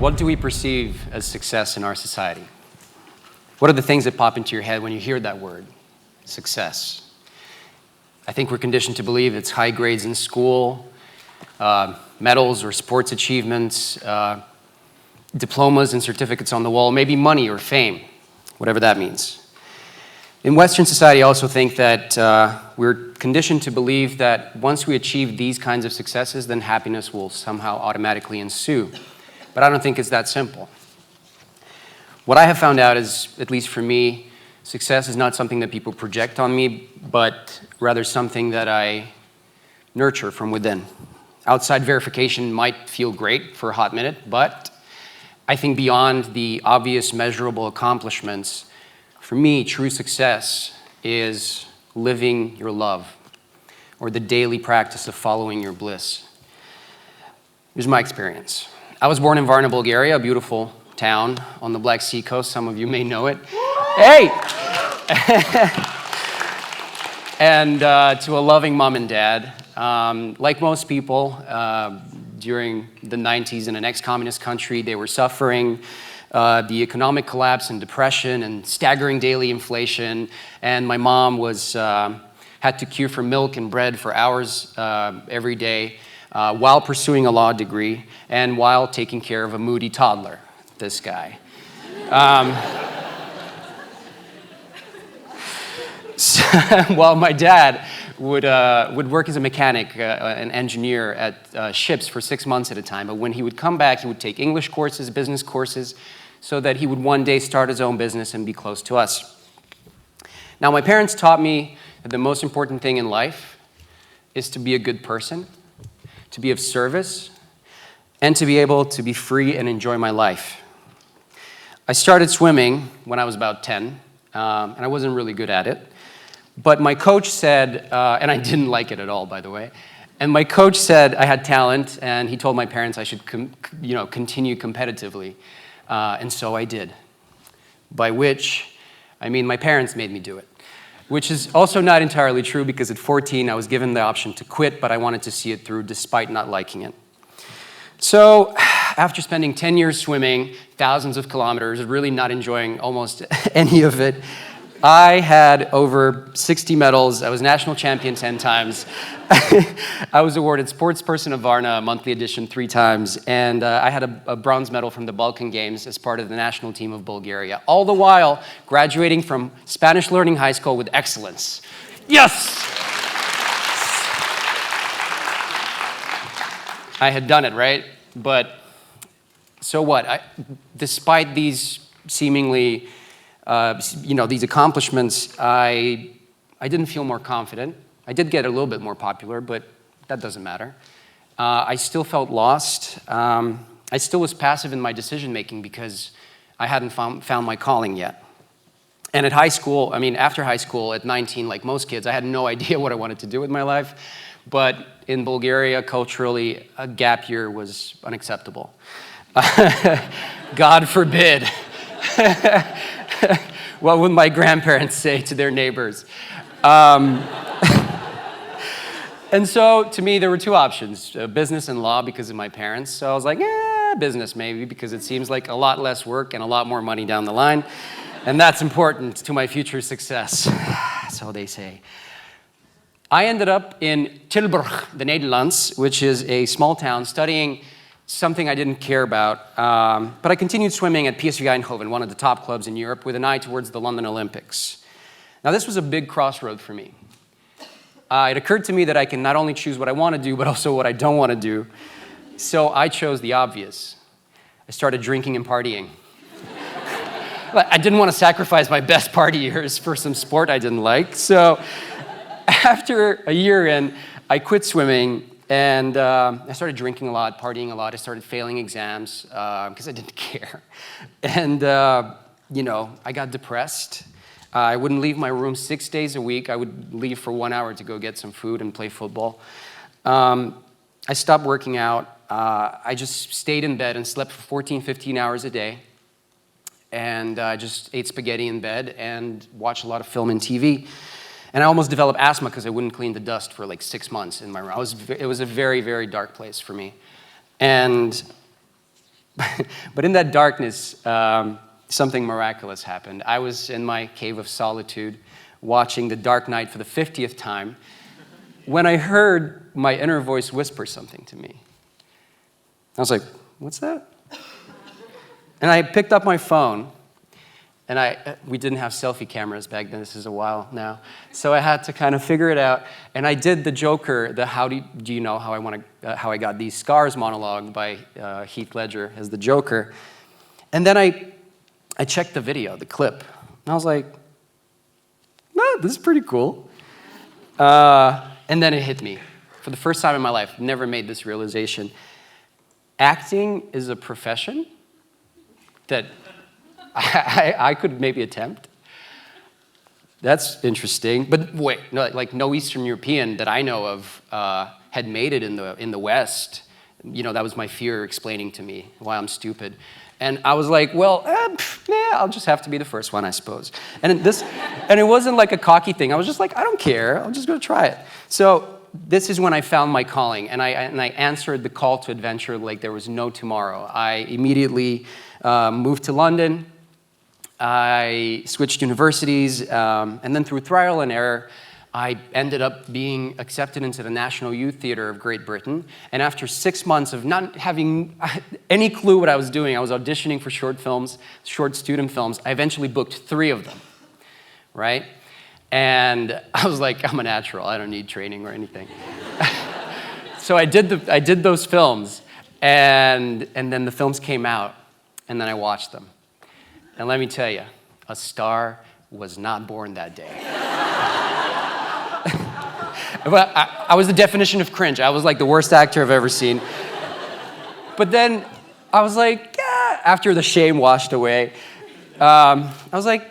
What do we perceive as success in our society? What are the things that pop into your head when you hear that word, success? I think we're conditioned to believe it's high grades in school, medals or sports achievements, diplomas and certificates on the wall, maybe money or fame, whatever that means. In Western society, I also think that we're conditioned to believe that once we achieve these kinds of successes, then happiness will somehow automatically ensue. But I don't think it's that simple. What I have found out is, at least for me, success is not something that people project on me, but rather something that I nurture from within. Outside verification might feel great for a hot minute, but I think beyond the obvious measurable accomplishments, for me, true success is living your love, or the daily practice of following your bliss. Here's my experience. I was born in Varna, Bulgaria, a beautiful town on the Black Sea coast. Some of you may know it. Hey! And to a loving mom and dad. Like most people, during the 90s in an ex-communist country, they were suffering the economic collapse and depression and staggering daily inflation. And my mom had to queue for milk and bread for hours every day while pursuing a law degree and while taking care of a moody toddler, this guy. While my dad would work as a mechanic, an engineer at ships for 6 months at a time. But when he would come back, he would take English courses, business courses, so that he would one day start his own business and be close to us. Now, my parents taught me that the most important thing in life is to be a good person, to be of service, and to be able to be free and enjoy my life. I started swimming when I was about 10, and I wasn't really good at it. But my coach said, and I didn't like it at all, by the way, and my coach said I had talent, and he told my parents I should continue competitively. And so I did. By which, I mean my parents made me do it. Which is also not entirely true, because at 14 I was given the option to quit, but I wanted to see it through despite not liking it. So after spending 10 years swimming, thousands of kilometers, really not enjoying almost any of it, I had over 60 medals. I was national champion 10 times. I was awarded Sportsperson of Varna, monthly edition, 3 times. And I had a bronze medal from the Balkan Games as part of the national team of Bulgaria. All the while, graduating from Spanish Learning High School with excellence. Yes! I had done it, right? But so what? Despite these seemingly these accomplishments, I didn't feel more confident. I did get a little bit more popular, but that doesn't matter. I still felt lost. I still was passive in my decision-making because I hadn't found my calling yet. And at high school, after high school, at 19, like most kids, I had no idea what I wanted to do with my life. But in Bulgaria, culturally, a gap year was unacceptable. God forbid. What would my grandparents say to their neighbors? And so, to me, there were 2 options, business and law because of my parents. So I was like, business maybe, because it seems like a lot less work and a lot more money down the line. And that's important to my future success, so they say. I ended up in Tilburg, the Netherlands, which is a small town, studying something I didn't care about. But I continued swimming at PSV Eindhoven, one of the top clubs in Europe, with an eye towards the London Olympics. Now, this was a big crossroad for me. It occurred to me that I can not only choose what I want to do, but also what I don't want to do. So I chose the obvious. I started drinking and partying. I didn't want to sacrifice my best party years for some sport I didn't like. So after a year in, I quit swimming, and I started drinking a lot, partying a lot. I started failing exams because I didn't care. And, I got depressed. I wouldn't leave my room 6 days a week. I would leave for 1 hour to go get some food and play football. I stopped working out. I just stayed in bed and slept for 14, 15 hours a day. And I just ate spaghetti in bed and watched a lot of film and TV. And I almost developed asthma because I wouldn't clean the dust for like 6 months in my room. It was a very, very dark place for me. And But in that darkness, something miraculous happened. I was in my cave of solitude, watching The Dark Knight for the 50th time, when I heard my inner voice whisper something to me. I was like, what's that? And I picked up my phone, and we didn't have selfie cameras back then. This is a while now. So I had to kind of figure it out. And I did the Joker, the "How do you know how I got these scars" monologue by Heath Ledger as the Joker. And then I checked the video, the clip. And I was like, this is pretty cool. And then it hit me. For the first time in my life, never made this realization. Acting is a profession that I could maybe attempt. That's interesting. But wait, no Eastern European that I know of had made it in the West. That was my fear explaining to me why I'm stupid. And I was like, well, I'll just have to be the first one, I suppose. And it wasn't like a cocky thing. I was just like, I don't care. I'm just going to try it. So this is when I found my calling, and I answered the call to adventure like there was no tomorrow. I immediately moved to London. I switched universities, and then through trial and error, I ended up being accepted into the National Youth Theatre of Great Britain. And after 6 months of not having any clue what I was doing, I was auditioning for short student films. I eventually booked 3 of them, right? And I was like, I'm a natural. I don't need training or anything. So I did those films, and then the films came out, and then I watched them. And let me tell you, a star was not born that day. But I was the definition of cringe. I was like the worst actor I've ever seen. But then I was like, after the shame washed away, I was like,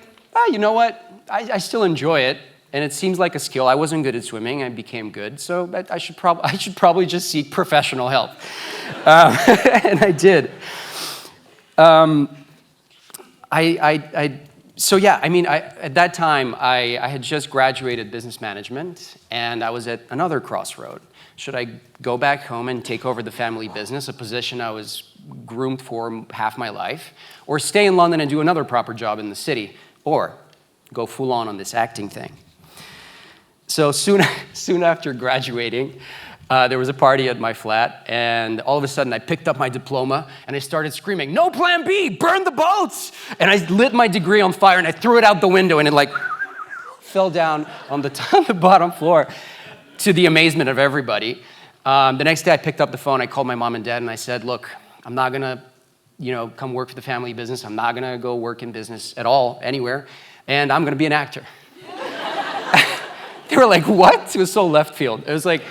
you know what? I still enjoy it, and it seems like a skill. I wasn't good at swimming. I became good, so I should probably just seek professional help. And I did. At that time, I had just graduated business management, and I was at another crossroad. Should I go back home and take over the family business, a position I was groomed for half my life, or stay in London and do another proper job in the city, or go full on this acting thing? So soon after graduating, there was a party at my flat, and all of a sudden I picked up my diploma and I started screaming, "No plan B, burn the boats!" And I lit my degree on fire and I threw it out the window, and it fell down on the bottom floor to the amazement of everybody. The next day I picked up the phone, I called my mom and dad, and I said, look, I'm not gonna come work for the family business. I'm not gonna go work in business at all, anywhere, and I'm gonna be an actor. They were like, what? It was so left field. It was like,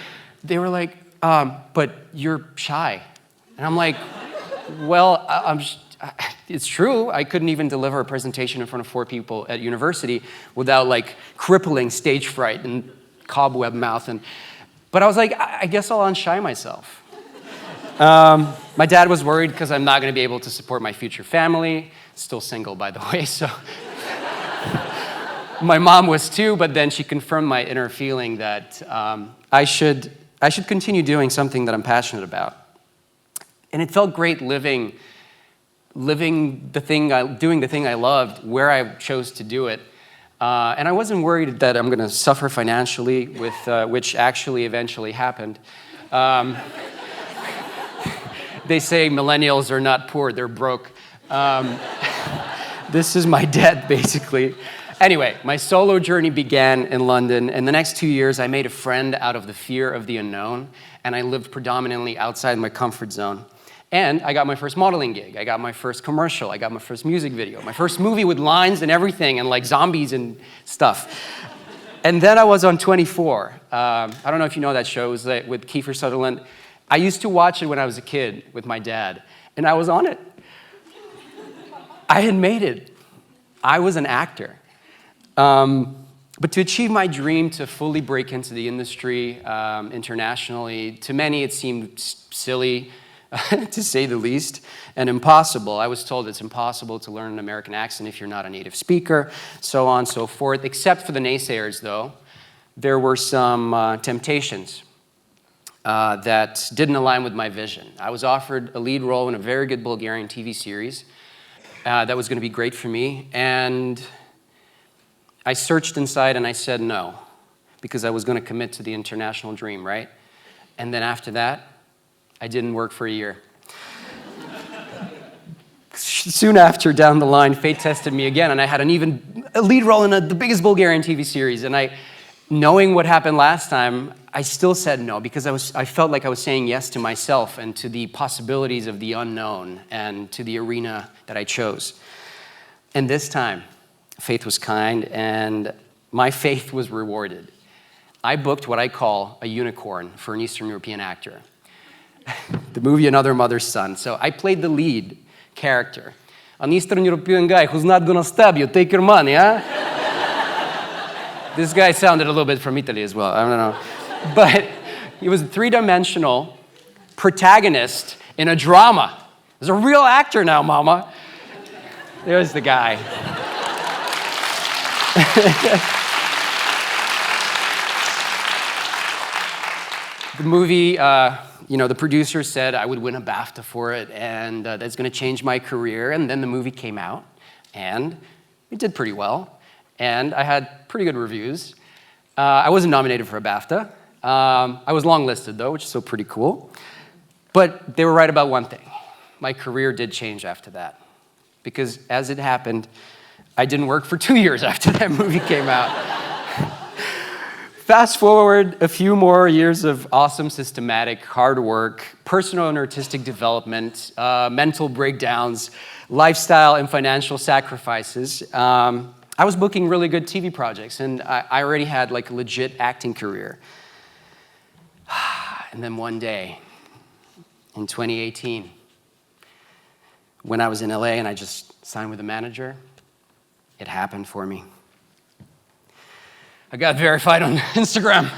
they were like, but you're shy. And I'm like, well, it's true. I couldn't even deliver a presentation in front of 4 people at university without crippling stage fright and cobweb mouth. But I was like, I guess I'll unshye myself. My dad was worried because I'm not going to be able to support my future family. Still single, by the way, so. My mom was too, but then she confirmed my inner feeling that I should continue doing something that I'm passionate about. And it felt great doing the thing I loved where I chose to do it. And I wasn't worried that I'm going to suffer financially, which actually eventually happened. They say millennials are not poor, they're broke. This is my debt, basically. Anyway, my solo journey began in London. In the next 2 years, I made a friend out of the fear of the unknown, and I lived predominantly outside my comfort zone. And I got my first modeling gig. I got my first commercial. I got my first music video. My first movie with lines and everything, and zombies and stuff. And then I was on 24. I don't know if you know that show. It was with Kiefer Sutherland. I used to watch it when I was a kid with my dad, and I was on it. I had made it. I was an actor. But to achieve my dream to fully break into the industry internationally, to many it seemed silly, to say the least, and impossible. I was told it's impossible to learn an American accent if you're not a native speaker, so on and so forth. Except for the naysayers, though, there were some temptations. that didn't align with my vision. I was offered a lead role in a very good Bulgarian TV series that was going to be great for me, and I searched inside and I said no, because I was going to commit to the international dream, right? And then after that, I didn't work for a year. Soon after, down the line, fate tested me again, and I had a lead role in the biggest Bulgarian TV series. And knowing what happened last time, I still said no, because I felt like I was saying yes to myself and to the possibilities of the unknown and to the arena that I chose. And this time, fate was kind, and my faith was rewarded. I booked what I call a unicorn for an Eastern European actor. The movie Another Mother's Son. So I played the lead character. An Eastern European guy who's not gonna stab you, take your money, huh? This guy sounded a little bit from Italy as well, I don't know. But he was a three-dimensional protagonist in a drama. He's a real actor now, mama. There's the guy. The movie, the producer said I would win a BAFTA for it, and that's going to change my career. And then the movie came out, and it did pretty well. And I had pretty good reviews. I wasn't nominated for a BAFTA. I was longlisted, though, which is still pretty cool. But they were right about one thing. My career did change after that. Because as it happened, I didn't work for 2 years after that movie came out. Fast forward a few more years of awesome, systematic, hard work, personal and artistic development, mental breakdowns, lifestyle and financial sacrifices. I was booking really good TV projects, and I already had like a legit acting career. And then one day, in 2018, when I was in LA and I just signed with a manager, it happened for me. I got verified on Instagram.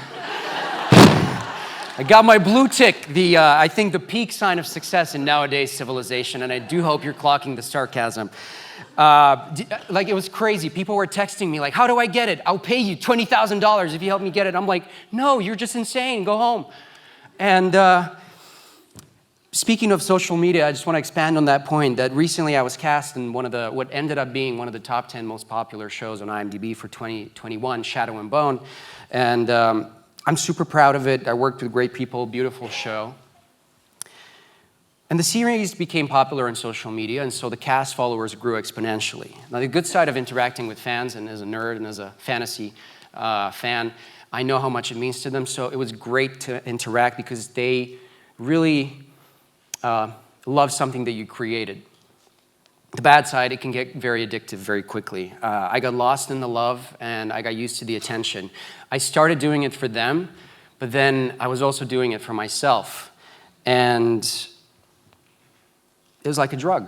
I got my blue tick, I think the peak sign of success in nowadays civilization, and I do hope you're clocking the sarcasm. Like, it was crazy. People were texting me like, how do I get it? I'll pay you $20,000 if you help me get it. I'm like, no, you're just insane. Go home. And speaking of social media, I just want to expand on that point that recently I was cast in what ended up being one of the top 10 most popular shows on IMDb for 2021, Shadow and Bone. And I'm super proud of it. I worked with great people, beautiful show. And the series became popular on social media, and so the cast followers grew exponentially. Now, the good side of interacting with fans, and as a nerd and as a fantasy fan, I know how much it means to them, so it was great to interact because they really love something that you created. The bad side, it can get very addictive very quickly. I got lost in the love, and I got used to the attention. I started doing it for them, but then I was also doing it for myself. And it was like a drug.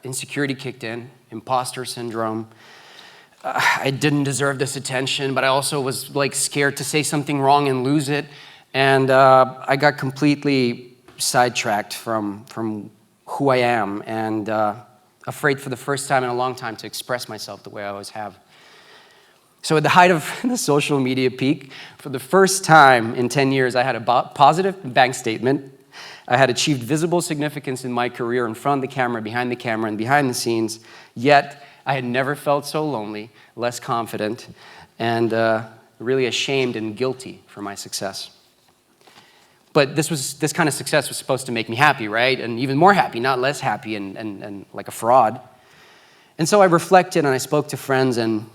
Insecurity kicked in, imposter syndrome. I didn't deserve this attention, but I also was like scared to say something wrong and lose it. And I got completely sidetracked from who I am, and afraid for the first time in a long time to express myself the way I always have. So at the height of the social media peak, for the first time in 10 years, I had a positive bank statement. I had achieved visible significance in my career in front of the camera, and behind the scenes, yet I had never felt so lonely, less confident, and really ashamed and guilty for my success. But this kind of success was supposed to make me happy, right? And even more happy, not less happy and like a fraud. And so I reflected and I spoke to friends, and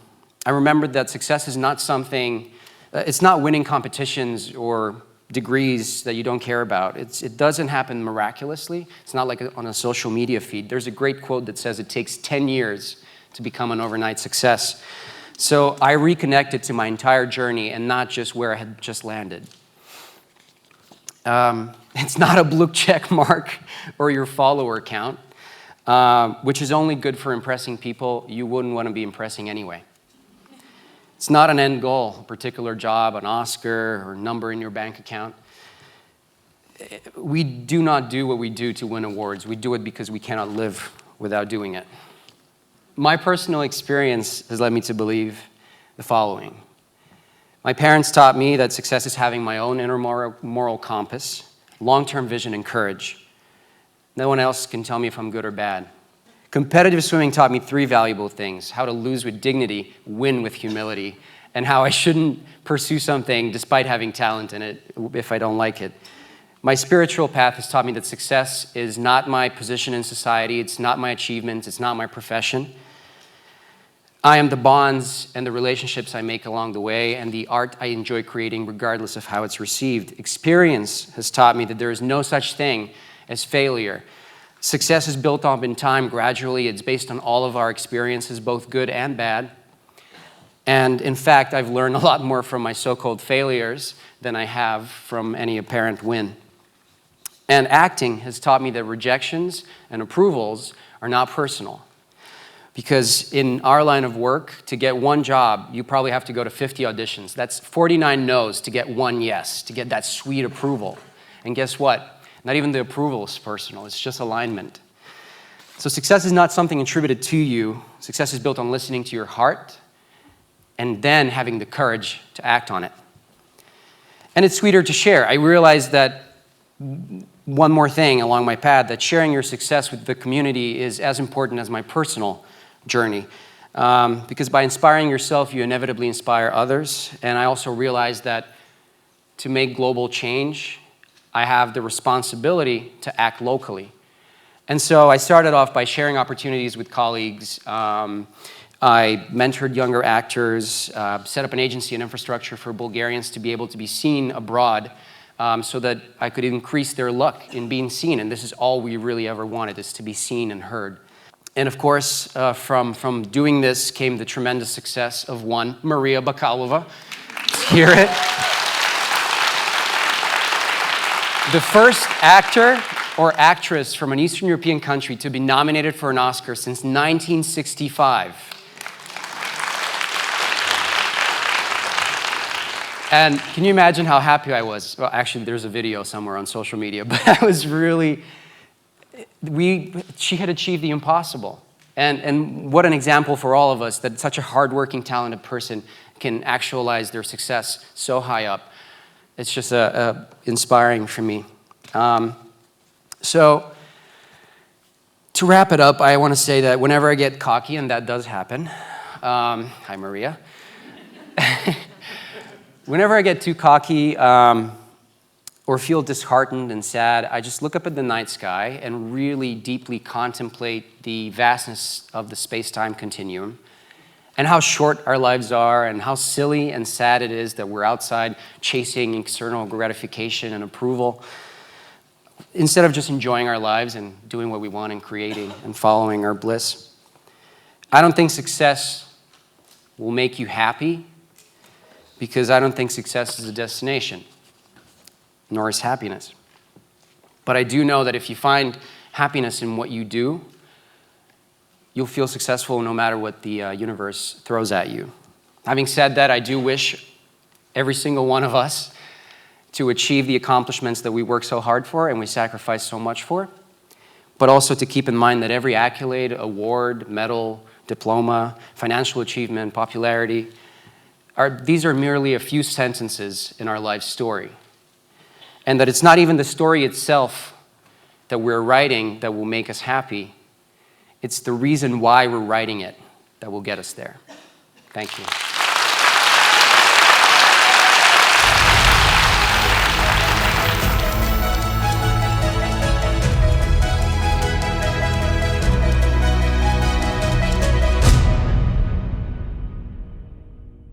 I remembered that success is not something, it's not winning competitions or degrees that you don't care about. It doesn't happen miraculously. It's not like on a social media feed. There's a great quote that says it takes 10 years to become an overnight success. So I reconnected to my entire journey and not just where I had just landed. It's not a blue check mark or your follower count, which is only good for impressing people you wouldn't want to be impressing anyway. It's not an end goal, a particular job, an Oscar, or number in your bank account. We do not do what we do to win awards. We do it because we cannot live without doing it. My personal experience has led me to believe the following. My parents taught me that success is having my own inner moral compass, long-term vision, and courage. No one else can tell me if I'm good or bad. Competitive swimming taught me 3 valuable things: how to lose with dignity, win with humility, and how I shouldn't pursue something despite having talent in it if I don't like it. My spiritual path has taught me that success is not my position in society, it's not my achievements, it's not my profession. I am the bonds and the relationships I make along the way and the art I enjoy creating regardless of how it's received. Experience has taught me that there is no such thing as failure. Success is built up in time gradually. It's based on all of our experiences, both good and bad. And in fact, I've learned a lot more from my so-called failures than I have from any apparent win. And acting has taught me that rejections and approvals are not personal. Because in our line of work, to get 1 job, you probably have to go to 50 auditions. That's 49 no's to get 1 yes, to get that sweet approval. And guess what? Not even the approval is personal, it's just alignment. So success is not something attributed to you. Success is built on listening to your heart and then having the courage to act on it. And it's sweeter to share. I realized that one more thing along my path, that sharing your success with the community is as important as my personal journey. Because by inspiring yourself, you inevitably inspire others. And I also realized that to make global change, I have the responsibility to act locally. And so I started off by sharing opportunities with colleagues. I mentored younger actors, set up an agency and infrastructure for Bulgarians to be able to be seen abroad so that I could increase their luck in being seen. And this is all we really ever wanted, is to be seen and heard. And of course, from doing this came the tremendous success of one, Maria Bakalova. Let's hear it. The first actor or actress from an Eastern European country to be nominated for an Oscar since 1965. And can you imagine how happy I was? Well, actually, there's a video somewhere on social media, but I was really, she had achieved the impossible. And what an example for all of us that such a hardworking, talented person can actualize their success so high up. It's just inspiring for me. So to wrap it up, I want to say that whenever I get cocky, and that does happen, hi Maria, whenever I get too cocky or feel disheartened and sad, I just look up at the night sky and really deeply contemplate the vastness of the space-time continuum and how short our lives are and how silly and sad it is that we're outside chasing external gratification and approval instead of just enjoying our lives and doing what we want and creating and following our bliss. I don't think success will make you happy, because I don't think success is a destination, nor is happiness. But I do know that if you find happiness in what you do, you'll feel successful no matter what the universe throws at you. Having said that, I do wish every single one of us to achieve the accomplishments that we work so hard for and we sacrifice so much for, but also to keep in mind that every accolade, award, medal, diploma, financial achievement, popularity, these are merely a few sentences in our life story. And that it's not even the story itself that we're writing that will make us happy. It's the reason why we're writing it that will get us there. Thank you.